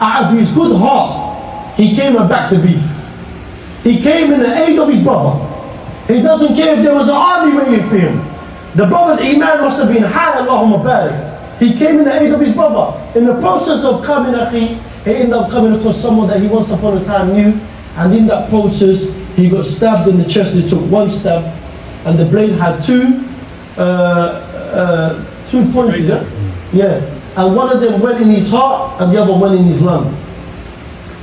out of his good heart, he came and backed the beef. He came in the aid of his brother. He doesn't care if there was an army waiting for him. The brother's iman must have been high, Allahumma barik. He came in the aid of his brother. In the process of coming, he ended up coming across someone that he once upon a time knew, and in that process, he got stabbed in the chest. He took one stab, and the blade had two points. Yeah, and one of them went in his heart, and the other went in his lung.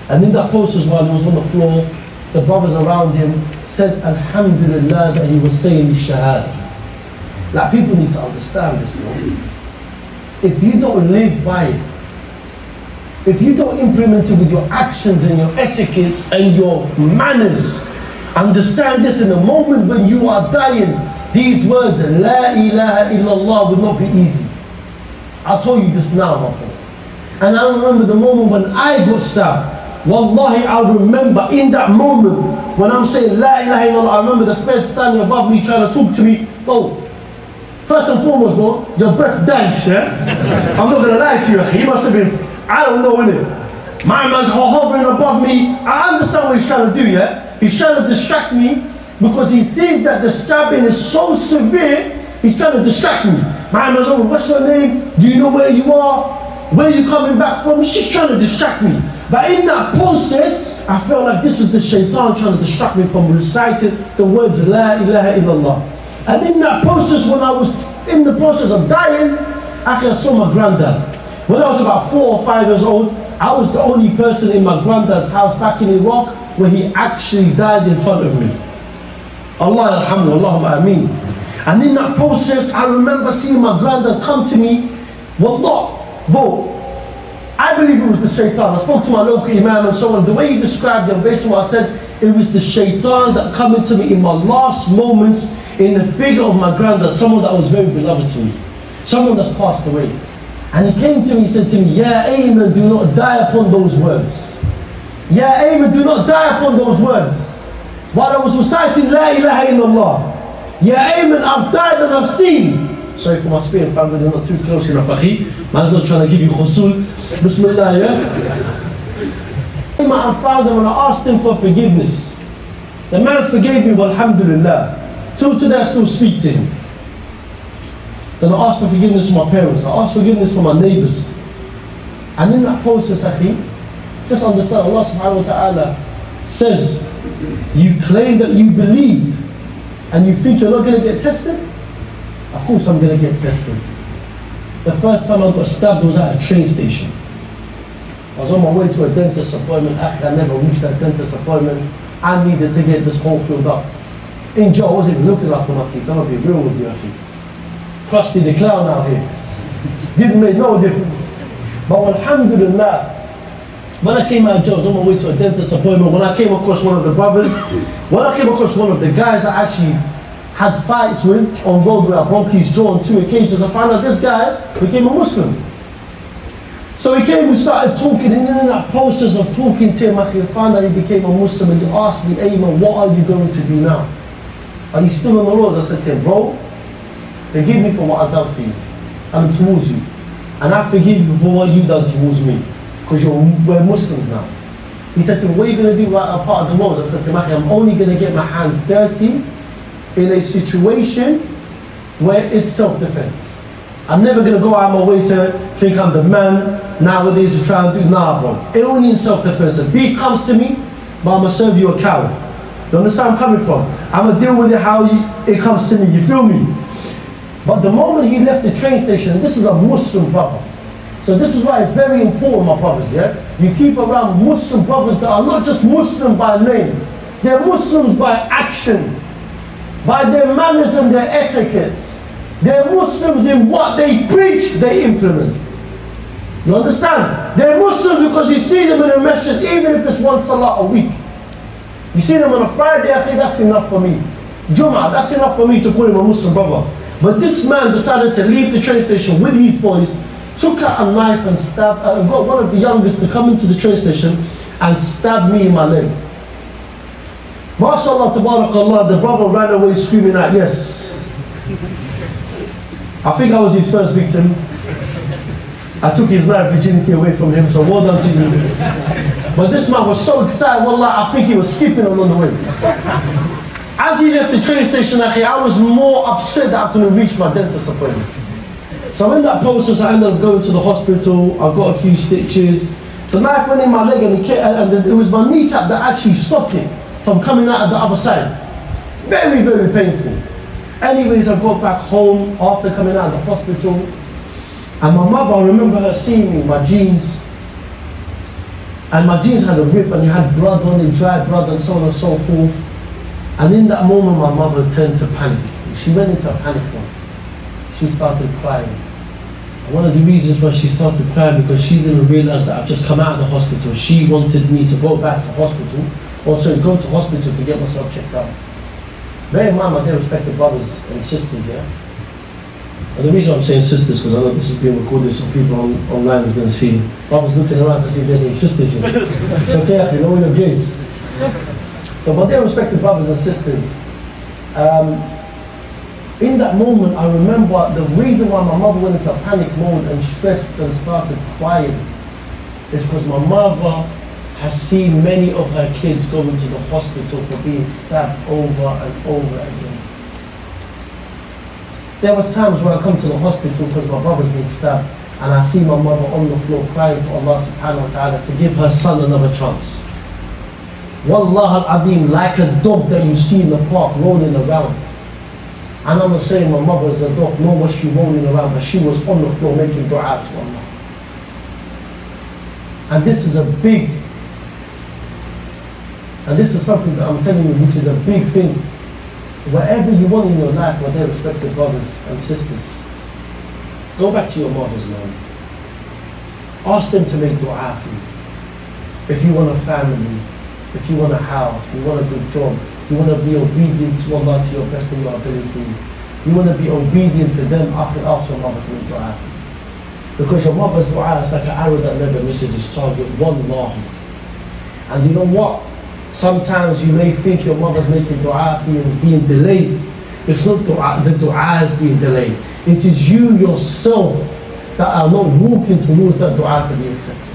And in that process, while he was on the floor, the brothers around him said, Alhamdulillah, that he was saying his shahada. Like, people need to understand this, bro. If you don't live by it, if you don't implement it with your actions and your etiquettes and your manners, understand this, in the moment when you are dying, these words, La ilaha illallah, will not be easy. I'll tell you this now, my friend. And I remember the moment when I got stabbed. Wallahi, I remember in that moment when I'm saying La ilaha illallah, I remember the Fed standing above me trying to talk to me. Bro, first and foremost, bro, your breath danks, yeah? I'm not gonna lie to you, he must have been, I don't know, innit? My man's hovering above me. I understand what he's trying to do, yeah? He's trying to distract me because he sees that the stabbing is so severe, he's trying to distract me. My man's over, what's your name? Do you know where you are? Where are you coming back from? He's just trying to distract me. But in that process, I felt like this is the shaitan trying to distract me from reciting the words La ilaha illallah. And in that process, when I was in the process of dying, I saw my granddad. When I was about 4 or 5 years old, I was the only person in my granddad's house back in Iraq where he actually died in front of me. Allah alhamdulillah, Allahumma ameen. And in that process, I remember seeing my granddad come to me. Wallah, bro, I believe it was the shaitan. I spoke to my local imam and so on. The way he described it, based on what I said, it was the shaitan that came into me in my last moments in the figure of my granddad, someone that was very beloved to me, someone that's passed away. And he came to me, he said to me, Ya Ayman, do not die upon those words. Ya Ayman, do not die upon those words. While I was reciting La ilaha illallah, Ya Ayman, I've died and I've seen. Sorry for my speaking, family, they're not too close enough, Akhi. Man's not trying to give you khusul. Bismillah, yeah? I found him and I asked him for forgiveness. The man forgave me, alhamdulillah. Till today I still speak to him. Then I asked for forgiveness from my parents. I asked forgiveness from my neighbors. And in that process, Akhi, just understand Allah subhanahu wa ta'ala says, you claim that you believe and you think you're not going to get tested? Of course I'm going to get tested. The first time I got stabbed was at a train station. I was on my way to a dentist appointment. I never reached that dentist appointment. I needed to get this hole filled up. In jail, I wasn't even looking after my teeth. I'm going to be real with you, Akhi. Krusty the clown out here. Didn't make no difference. But alhamdulillah, when I came out of jail, I was on my way to a dentist appointment. When I came across one of the brothers, when I came across one of the guys that actually had fights with on road where I broke his jaw on 2 occasions, I found out this guy became a Muslim. So he came, we started talking, and in that process of talking to him, I found out he became a Muslim, and he asked me, Ayman, what are you going to do now? Are you still on the roads? I said to him, bro, forgive me for what I've done for you and towards you. And I forgive you for what you've done towards me. Because we're Muslims now. He said to me, what are you going to do right out part of the roads? I said to him, I'm only going to get my hands dirty in a situation where it's self-defense. I'm never going to go out of my way to think I'm the man nowadays to try and do, nah bro. It only in self-defense. If beef comes to me, but I'm going to serve you a cow. You understand where I'm coming from? I'm going to deal with it how it comes to me, you feel me? But the moment he left the train station, and this is a Muslim brother, so this is why it's very important, my brothers, yeah? You keep around Muslim brothers that are not just Muslim by name, they're Muslims by action, by their manners and their etiquettes. They're Muslims in what they preach, they implement. You understand? They're Muslims because you see them in a masjid, even if it's one salah a week. You see them on a Friday, I think that's enough for me. Jum'ah, that's enough for me to call him a Muslim brother. But this man decided to leave the train station with his boys, took out a knife and stabbed, got one of the youngest to come into the train station and stabbed me in my leg. MashaAllah, tabarakallah, the brother ran away screaming out, yes. I think I was his first victim. I took his life virginity away from him, so well done to you. But this man was so excited, wallah, I think he was skipping along the way. As he left the train station, I was more upset that I couldn't reach my dentist appointment. So in that process, I ended up going to the hospital. I got a few stitches. The knife went in my leg, and it was my kneecap that actually stopped it from coming out of the other side. Very, very painful. Anyways, I got back home after coming out of the hospital. And my mother, I remember her seeing me, my jeans. And my jeans had a rip, and it had blood on it, dry blood, and so on and so forth. And in that moment, my mother turned to panic. She went into a panic mode. She started crying. And one of the reasons why she started crying, because she didn't realize that I've just come out of the hospital. She wanted me to go back to hospital, also go to hospital to get myself checked out. Bear in mind, my dear respected brothers and sisters, yeah? And the reason I'm saying sisters, because I know this is being recorded, so people online is going to see. Brothers looking around to see if there's any sisters here. It's okay, you know your gaze. So my dear respected brothers and sisters, in that moment I remember the reason why my mother went into a panic mode and stressed and started crying is because my mother has seen many of her kids go into the hospital for being stabbed over and over again. There was times when I come to the hospital because my brother's been stabbed, and I see my mother on the floor crying to Allah subhanahu wa ta'ala to give her son another chance. Wallah al-Azim, like a dog that you see in the park rolling around. And I'm not saying my mother is a dog, nor was she rolling around, but she was on the floor making dua to Allah. And this is something that I'm telling you, which is a big thing. Whatever you want in your life, my dear respected brothers and sisters, go back to your mothers now. Ask them to make dua for you. If you want a family, if you want a house, you want a good job, you want to be obedient to Allah to your best of your abilities, you want to be obedient to them, after ask your mother to make dua for you. Because your mother's dua is like an arrow that never misses its target, wallahi. And you know what? Sometimes you may think your mother's making dua for you and being delayed. It's not dua, the dua is being delayed. It is you yourself that are not walking towards that dua to be accepted.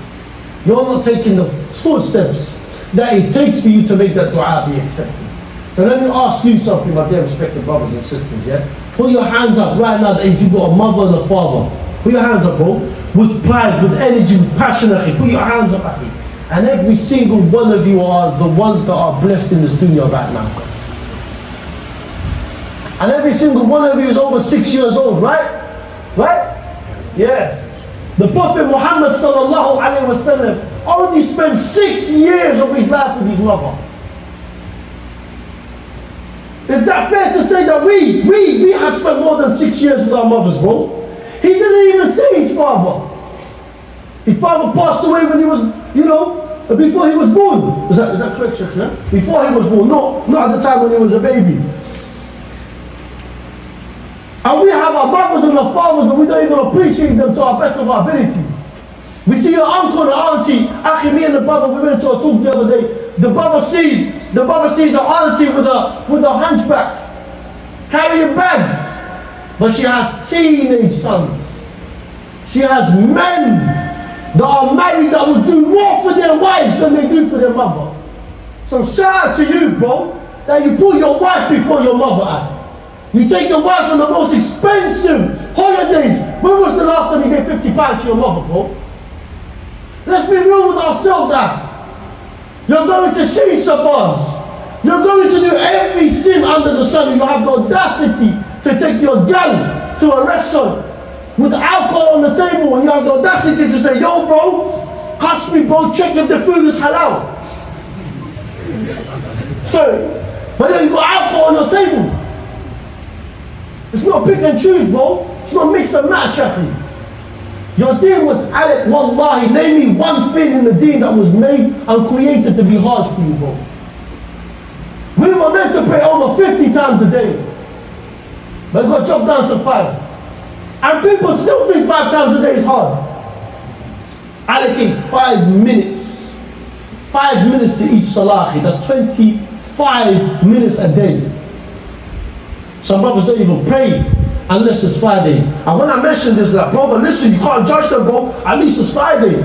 You're not taking the footsteps that it takes for you to make that dua be accepted. So let me ask you something, my dear respected brothers and sisters, yeah? Put your hands up right now if you've got a mother and a father. Put your hands up, bro. With pride, with energy, with passion, put your hands up, Akhi. And every single one of you are the ones that are blessed in this dunya right now. And every single one of you is over 6 years old, right? Right? Yeah. The Prophet Muhammad sallallahu alaihi wasallam only spent 6 years of his life with his mother. Is that fair to say that we have spent more than 6 years with our mothers, bro? He didn't even see his father. His father passed away when he was, before he was born. Is that correct, Sheikh? Yeah? Before he was born, not at the time when he was a baby. And we have our mothers and our fathers and we don't even appreciate them to our best of our abilities. We see your uncle and auntie, Akhi, me and the brother, we went to a talk the other day. The brother sees an auntie with a hunchback, carrying bags. But she has teenage sons. She has men that are married that will do more for their wives than they do for their mother. So shout out to you, bro, that you put your wife before your mother out. You take your wife on the most expensive holidays. When was the last time you gave £50 to your mother, bro? Let's be real with ourselves, out. You're going to shisha bars. You're going to do every sin under the sun. And you have the audacity to take your gal to a restaurant with alcohol on the table, and you have the audacity to say, yo bro, ask me bro, check if the food is halal. Sorry, but then you got alcohol on your table. It's not pick and choose, bro. It's not mix and match, Akhi. Your deen was added, wallahi, name me one thing in the deen that was made and created to be hard for you, bro. We were meant to pray over 50 times a day, but got chopped down to 5. And people still think 5 times a day is hard. Allocate 5 minutes. 5 minutes to each salahi. That's 25 minutes a day. Some brothers don't even pray unless it's Friday. And when I mentioned this, like, brother, listen, you can't judge them, bro. At least it's Friday.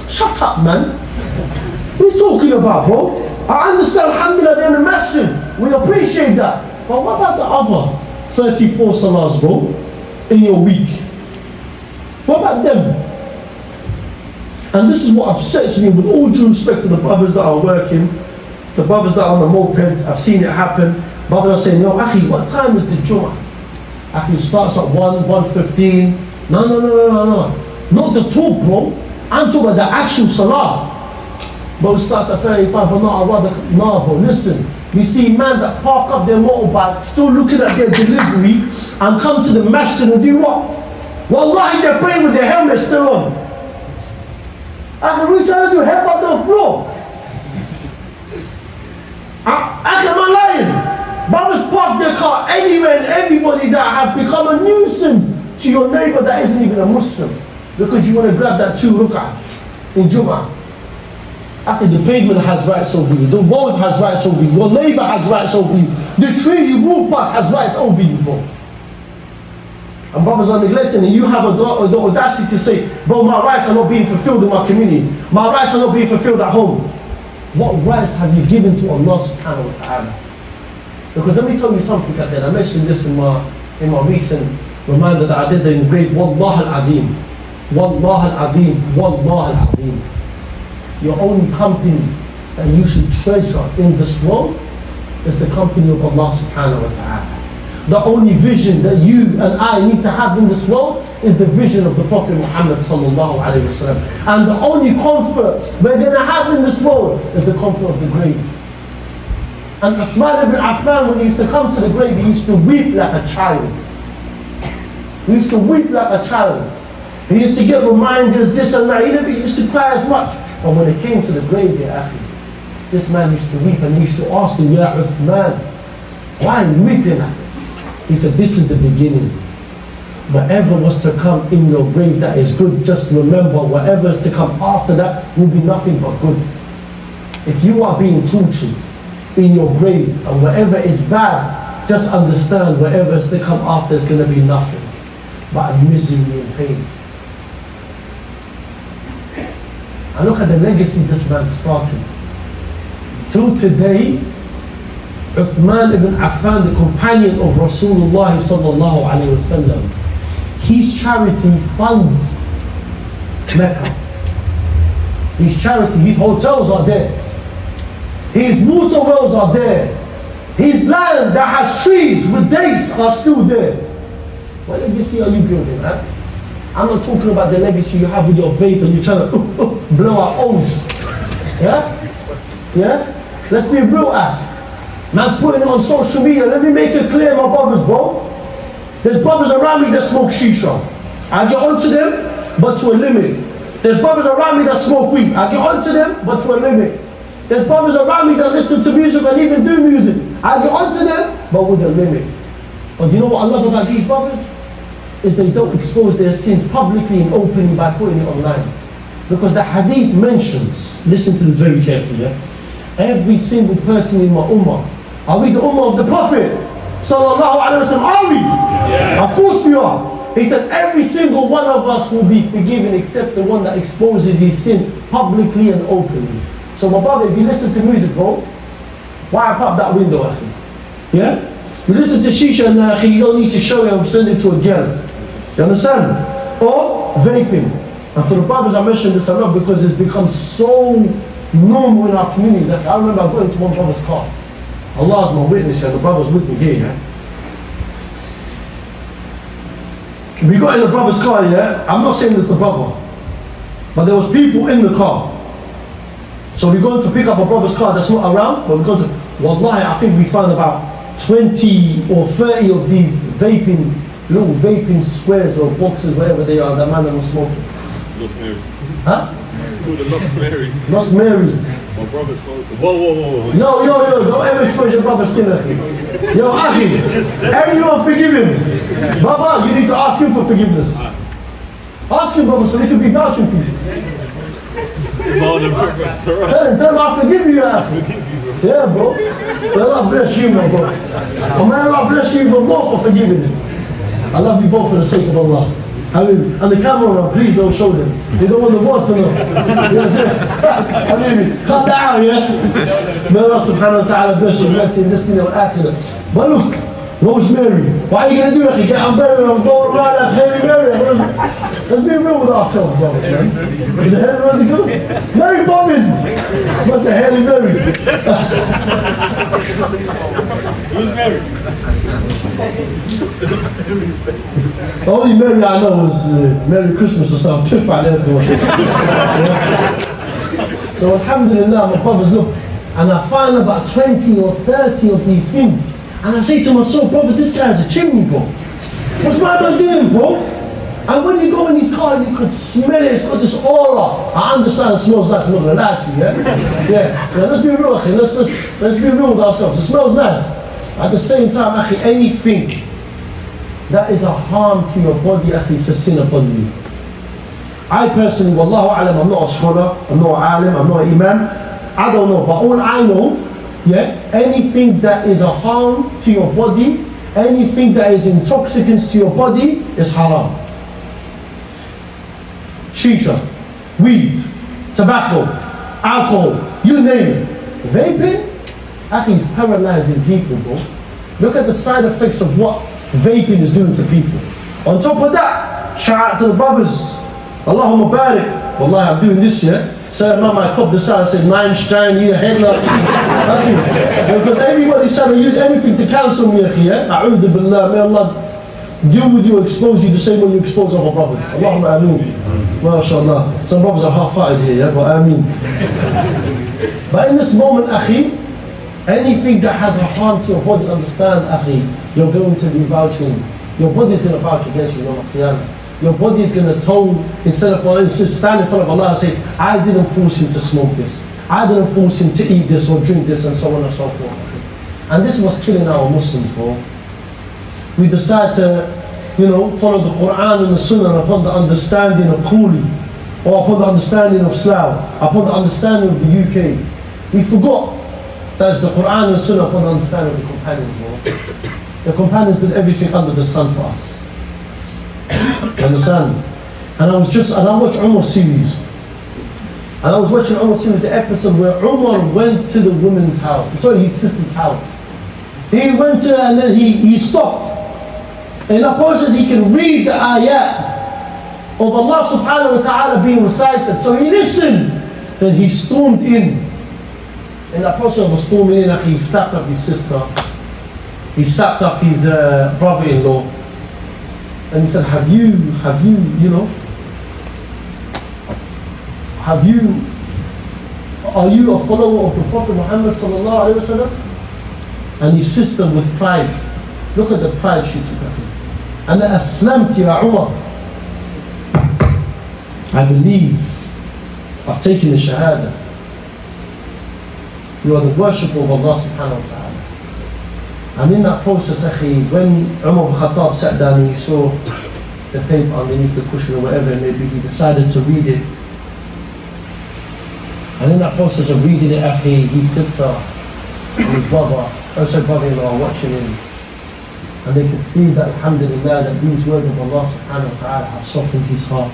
Shut up, man. What are you talking about, bro? I understand, alhamdulillah, they're in the masjid. We appreciate that. But what about the other 34 salahs, bro, in your week? What about them? And this is what upsets me, with all due respect to the brothers that are working, the brothers that are on the mopeds. I've seen it happen. Brothers are saying, yo, Akhi, what time is the Jummah? Akhi, it starts at 1:15. No. Not the talk, bro. I'm talking about the actual salah. But it starts at 35, but no, I'd rather, no, bro, listen. You see man that park up their motorbike, still looking at their delivery, and come to the masjid and do what? Wallahi, they're praying with their helmet still on. Akhi, we trying to do headbutt on the floor. Akhi, am I lying? Brothers park their car anywhere and everybody that have become a nuisance to your neighbor that isn't even a Muslim, because you want to grab that 2 ruk'ah in Jummah. After the pavement has rights over you, the road has rights over you, your neighbor has rights over you, the tree you walk past has rights over you, bro. And brothers are neglecting it. You have the audacity to say, bro, my rights are not being fulfilled in my community. My rights are not being fulfilled at home. What rights have you given to Allah subhanahu wa ta'ala? Because let me tell you something, Captain. I mentioned this in my recent reminder that I did in grade. Wallah al-Azim. Wallah al-Azim. Wallah al-Azim. Your only company that you should treasure in this world is the company of Allah subhanahu wa ta'ala. The only vision that you and I need to have in this world is the vision of the Prophet Muhammad sallallahu alayhi wa sallam. And the only comfort we're going to have in this world is the comfort of the grave. And Uthman ibn Affan, when he used to come to the grave, he used to weep like a child. He used to weep like a child. He used to get reminders, this and that. He never used to cry as much. But when it came to the grave, ya akhi, this man used to weep, and he used to ask him, Ya Uthman, why are you weeping at this? He said, this is the beginning. Whatever was to come in your grave that is good, just remember, whatever is to come after that will be nothing but good. If you are being tortured in your grave, and whatever is bad, just understand whatever is to come after is going to be nothing but misery and pain. And look at the legacy this man started. Till today, Uthman ibn Affan, the companion of Rasulullah sallallahu alayhi wa sallam, his charity funds Mecca. His charity, his hotels are there. His water wells are there. His land that has trees with dates are still there. What legacy are you building, man? I'm not talking about the legacy you have with your vape and you're trying to blow our O's. Yeah? Let's be real at. Man's putting it on social media. Let me make it clear, my brothers, bro. There's brothers around me that smoke shisha. I get onto them, but to a limit. There's brothers around me that smoke weed. I get onto them, but to a limit. There's brothers around me that listen to music and even do music. I get onto them, but with a limit. But do you know what I love about these brothers? Is they don't expose their sins publicly and openly by putting it online. Because the hadith mentions, listen to this very carefully, yeah? Every single person in my ummah, are we the ummah of the Prophet? Sallallahu alayhi wa sallam, are we? Yeah. Of course we are. He said every single one of us will be forgiven except the one that exposes his sin publicly and openly. So my brother, if you listen to music, bro, wipe up that window, akhi. Yeah? You listen to shisha and akhi, you don't need to show it and send it to a girl. You understand? Or vaping. And for the brothers, I mentioned this a lot because it's become so normal in our communities. I remember going to one brother's car. Allah is my witness, and the brother's with me here, yeah? We got in the brother's car, yeah? I'm not saying it's the brother, but there was people in the car. So we're going to pick up a brother's car that's not around, but we're going to, wallahi, I think we found about 20 or 30 of these vaping, little vaping squares or boxes, whatever they are, that man that was smoking. Lost Mary. Huh? Lost Mary. Lost Mary. My brother's smoking. Whoa. Yo, don't ever expose your brother's sin, akhi. Yo, akhi, everyone forgive him. Brother, you need to ask him for forgiveness. Ask him, brother, so he can be vouching for you. No, it's alright. Tell him I forgive you, akhi. Yeah, bro. May Allah bless you, my bro. And may Allah bless you even more for forgiving him. I love you both for the sake of Allah. I mean, and the camera, please don't show them. They don't want the world to know. You know what I'm saying? I mean, cut that out, yeah? May Allah subhanahu wa ta'ala bless you, bless you, this thing of akhirah. But look, Rosemary, what are you going to do, Akhi? Get umbrella and go around like Hail Mary. Let's be real with ourselves, brother. Is the Hail Mary good? Mary Poppins! What's the Hail Mary? Who's married? The only Mary I know is Merry Christmas or something. So alhamdulillah, my brothers, look, and I find about 20 or 30 of these things. And I say to myself, brother, this guy's a chimney, bro. What's my man doing, bro? And when you go in his car, you could smell it, it's got this aura. I understand it smells nice, I'm not gonna lie to you, yeah? Yeah, let's be real, Akhi. Let's be real with ourselves. It smells nice. At the same time, Akhi, anything that is a harm to your body, Akhi, it's a sin upon you. I personally, wallahu alam, I'm not a scholar, I'm not an alim, I'm not an imam. I don't know, but all I know, yeah, anything that is a harm to your body, anything that is intoxicants to your body is haram. Shisha, weed, tobacco, alcohol, you name it. Vaping, I think it's paralyzing people, bro. Look at the side effects of what vaping is doing to people. On top of that, shout out to the brothers. Allahumma barik. Wallahi, I'm doing this, yeah? So Imam, I popped this out and said, 9 strand, you Hitler. Because everybody's trying to use everything to cancel me, yeah? A'udhu billah, may Allah deal with you, expose you the same way you expose other brothers. Allahumma ameen. MashaAllah. Some brothers are half-hearted here, yeah? But ameen. But in this moment, Akhi, anything that has a harm to your body, understand, Akhi, you're going to be vouching. Your body is going to vouch against you, Yawm al-Qiyamah. Your body is going to tone, instead of stand in front of Allah and say, I didn't force him to smoke this. I didn't force him to eat this or drink this and so on and so forth. And this was killing our Muslims, bro. We decide to, follow the Quran and the Sunnah upon the understanding of Cooley, or upon the understanding of Slough, upon the understanding of the UK. We forgot that is the Quran and the Sunnah upon the understanding of the companions, bro. The companions did everything under the sun for us. You understand? And I watched Umar's series. And I was watching Umar's series, the episode where Umar went to the woman's house, his sister's house. He went to her and then he stopped. In that process he can read the ayat of Allah subhanahu wa ta'ala being recited. So he listened. Then he stormed in. In that process of storming in, he slapped up his sister. He slapped up his brother-in-law. And he said, are you a follower of the Prophet Muhammad sallallahu alayhi wa sallam? And his sister with pride, look at the pride she took at him. And aslamtu ya Umar. I believe I've taken the shahada. You are the worshipper of Allah subhanahu wa ta'ala. And in that process, Akhi, when Umar ibn Khattab sat down and he saw the paper underneath the cushion or whatever, maybe he decided to read it. And in that process of reading it, Akhi, his sister and his brother-in-law are watching him. And they could see that, alhamdulillah, that these words of Allah subhanahu wa ta'ala have softened his heart.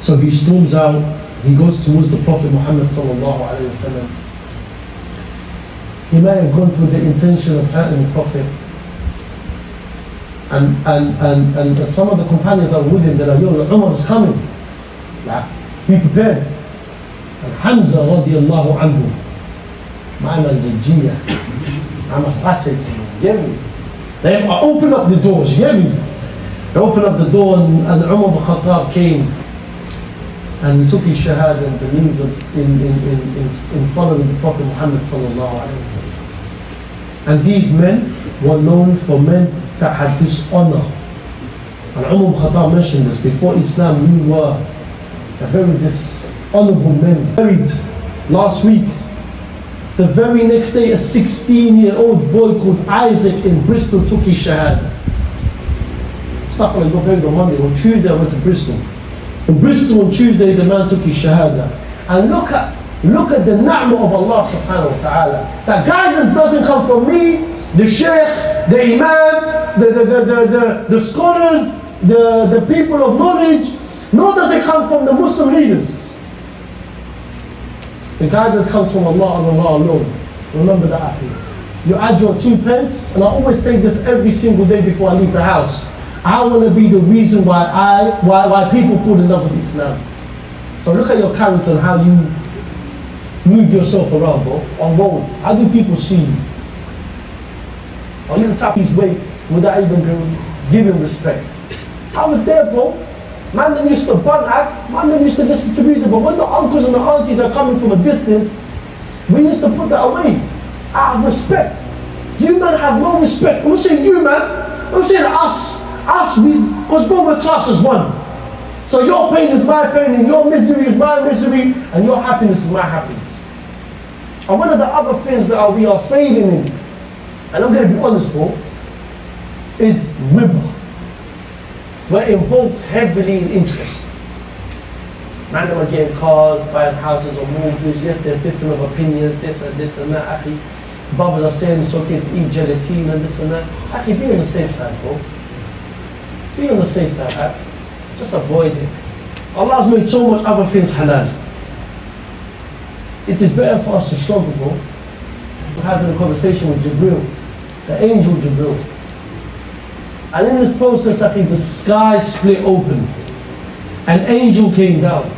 So he storms out, he goes towards the Prophet Muhammad sallallahu alayhi wa sallam. He may have gone through the intention of hurting the Prophet. And some of the companions that were with him, they're like, yo, Umar is coming. Like, be prepared. And Hamza radiallahu anhu, my man's a Jiyah. I must ratchet him, you get me? They opened up the doors, you get me? They opened up the door and Umar ibn Khattab came. And he took his shahada and believed in following the Prophet Muhammad sallallahu alayhi wa sallam. And these men were known for men that had dishonor. And Umar ibn Khattab mentioned this, before Islam we were a very dishonorable men. Buried last week. The very next day a 16-year-old boy called Isaac in Bristol took his shahada. Stuff like got buried on Monday. On Tuesday I went to Bristol. In Bristol on Tuesday, the man took his shahada. And look at the na'mah of Allah subhanahu wa ta'ala. That guidance doesn't come from me, the sheikh, the imam, the scholars, the people of knowledge, nor does it come from the Muslim leaders. The guidance comes from Allah and Allah alone. Remember that. You add your 2 pence, and I always say this every single day before I leave the house. I want to be the reason why people fall in love with Islam. So look at your character and how you move yourself around, bro. On road. How do people see you? Are you the type of weight without even giving respect? I was there, bro. Man, them used to bun act. Man, them used to listen to music. But when the uncles and the aunties are coming from a distance, we used to put that away. Out of respect. You man have no respect. I'm not saying you, man. I'm saying us. Us, because bro, we're class as one. So your pain is my pain, and your misery is my misery, and your happiness is my happiness. And one of the other things that we are failing in, and I'm going to be honest, bro, is riba. We're involved heavily in interest. Man, are getting cars, buying houses or mortgages. Yes, there's different opinions, this and that. Akhi, brothers are saying it's okay to eat gelatin and this and that. Akhi, be on the safe side, bro. Be on the safe side, akhi. Just avoid it. Allah's made so much other things halal. It is better for us to struggle, bro. We're having a conversation with Jibril, the angel Jibril. And in this process, I think the sky split open. An angel came down.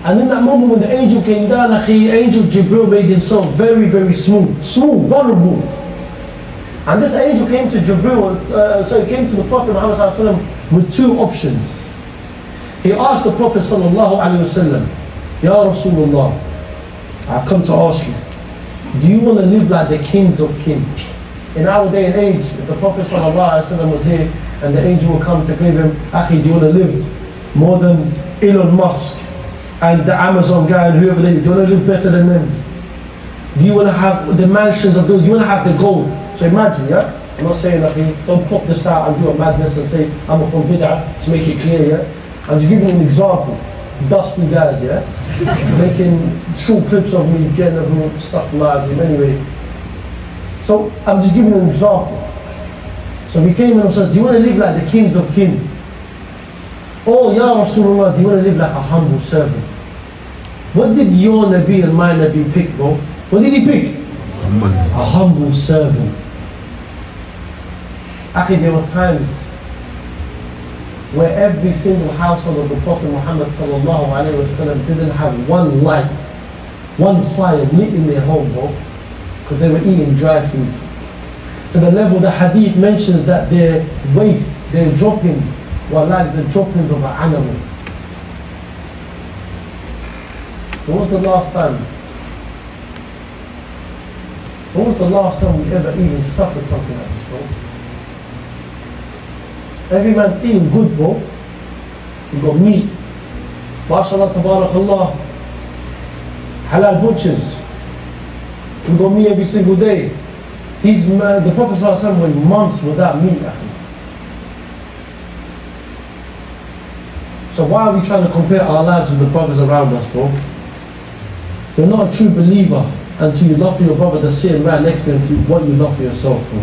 And in that moment when the angel came down, angel Jibril made himself very, very smooth, vulnerable. And this angel came to Jibril, he came to the Prophet Muhammad ﷺ with 2 options. He asked the Prophet ﷺ, Ya Rasulullah, I've come to ask you, do you want to live like the kings of kings? In our day and age, if the Prophet ﷺ was here and the angel would come to give him, Akhi, do you want to live more than Elon Musk and the Amazon guy and whoever they do? Do you want to live better than them? Do you want to have the mansions of those? Do you want to have the gold? So imagine, yeah? I'm not saying that don't pop this out and do a madness and say I'm a bid'ah to make it clear, yeah? I'm just giving you an example. Dusty guys, yeah? Making short clips of me getting everyone stuff lives anyway. So I'm just giving you an example. So we came and said, do you want to live like the kings of kings? Oh, Ya Rasulullah, do you want to live like a humble servant? What did your Nabi and my Nabi pick, bro? What did he pick? A humble servant. Actually, there was times where every single household of the Prophet Muhammad ﷺ didn't have one light, one fire lit in their home, bro, because they were eating dry food. To the level the hadith mentions that their waste, their droppings, were like the droppings of an animal. When was the last time? When was the last time we ever even suffered something like this, bro? Every man's eating good, bro. We've got meat. MashaAllah, tabarakallah. Halal butchers. We've got meat every single day. The Prophet ﷺ went months without meat. So why are we trying to compare our lives with the brothers around us, bro? You're not a true believer until you love for your brother that's sitting right next to you what you love for yourself, bro.